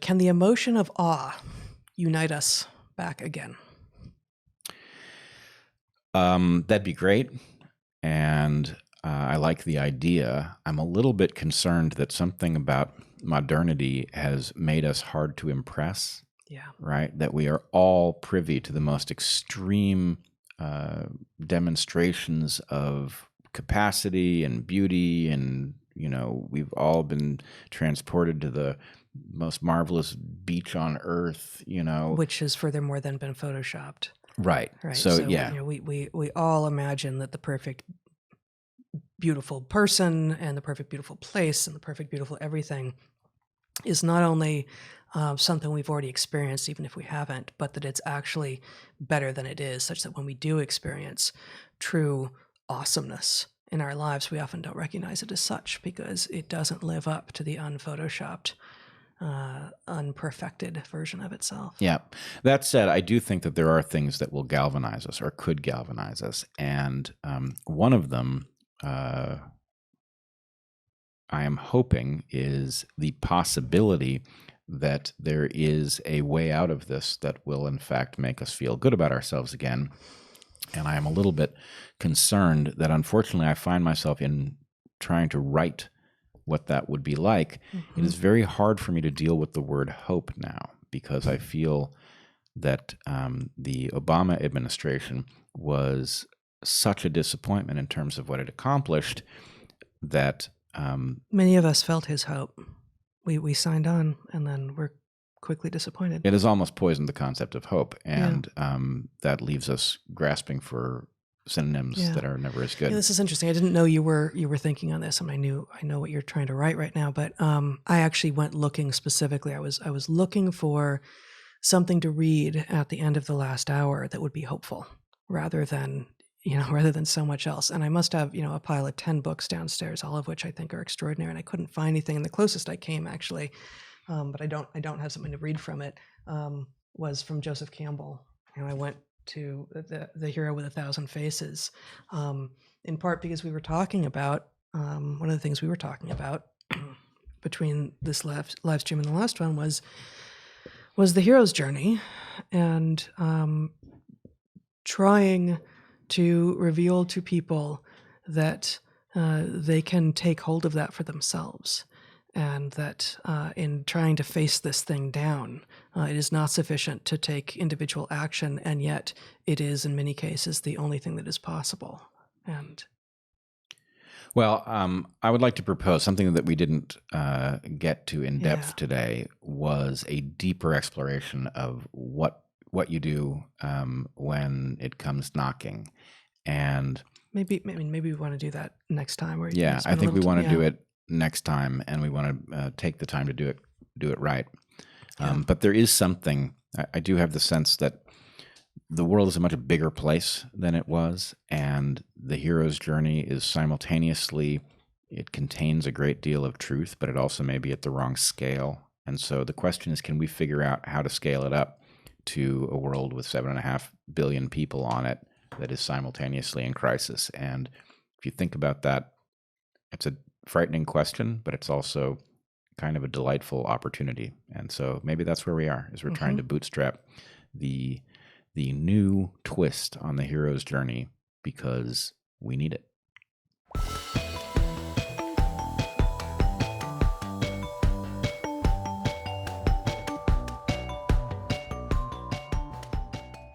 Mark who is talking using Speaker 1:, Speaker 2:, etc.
Speaker 1: can the emotion of awe unite us back again?
Speaker 2: That'd be great. And I like the idea. I'm a little bit concerned that something about modernity has made us hard to impress.
Speaker 1: Yeah.
Speaker 2: Right? That we are all privy to the most extreme demonstrations of capacity and beauty. And, we've all been transported to the most marvelous beach on earth,
Speaker 1: Which has furthermore then been photoshopped.
Speaker 2: Right.
Speaker 1: Right.
Speaker 2: So yeah.
Speaker 1: We all imagine that the perfect beautiful person and the perfect beautiful place and the perfect beautiful everything is not only something we've already experienced, even if we haven't, but that it's actually better than it is, such that when we do experience true awesomeness in our lives, we often don't recognize it as such because it doesn't live up to the unphotoshopped, unperfected version of itself.
Speaker 2: Yeah. That said, I do think that there are things that will galvanize us or could galvanize us. And one of them, I am hoping, is the possibility that there is a way out of this that will, in fact, make us feel good about ourselves again. And I am a little bit concerned that, unfortunately, I find myself in trying to write what that would be like.
Speaker 1: Mm-hmm.
Speaker 2: It is very hard for me to deal with the word hope now because I feel that the Obama administration was such a disappointment in terms of what it accomplished that
Speaker 1: many of us felt his hope. We signed on and then we're quickly disappointed.
Speaker 2: It has almost poisoned the concept of hope, and that leaves us grasping for synonyms that are never as good.
Speaker 1: Yeah, this is interesting. I didn't know you were thinking on this, and I know what you're trying to write right now. But I actually went looking specifically. I was looking for something to read at the end of the last hour that would be hopeful, rather than so much else. And I must have a pile of 10 books downstairs, all of which I think are extraordinary. And I couldn't find anything. And the closest I came actually, but I don't have something to read from it, was from Joseph Campbell. I went to the Hero with 1,000 Faces, in part because we were talking about one of the things we were talking about between this live stream and the last one was the hero's journey, and trying to reveal to people that they can take hold of that for themselves. And that in trying to face this thing down, it is not sufficient to take individual action, and yet it is, in many cases, the only thing that is possible. And
Speaker 2: well, I would like to propose something that we didn't get to in depth today was a deeper exploration of what you do when it comes knocking, and maybe
Speaker 1: we want to do that next time. Or
Speaker 2: I think we want to do it next time, and we want to take the time to do it right. But there is something, I do have the sense that the world is a much bigger place than it was, and the hero's journey is simultaneously, it contains a great deal of truth, but it also may be at the wrong scale. And so the question is, can we figure out how to scale it up to a world with 7.5 billion people on it that is simultaneously in crisis? And if you think about that, it's a frightening question, but it's also kind of a delightful opportunity. And so maybe that's where we are, is we're trying to bootstrap the new twist on the hero's journey because we need it.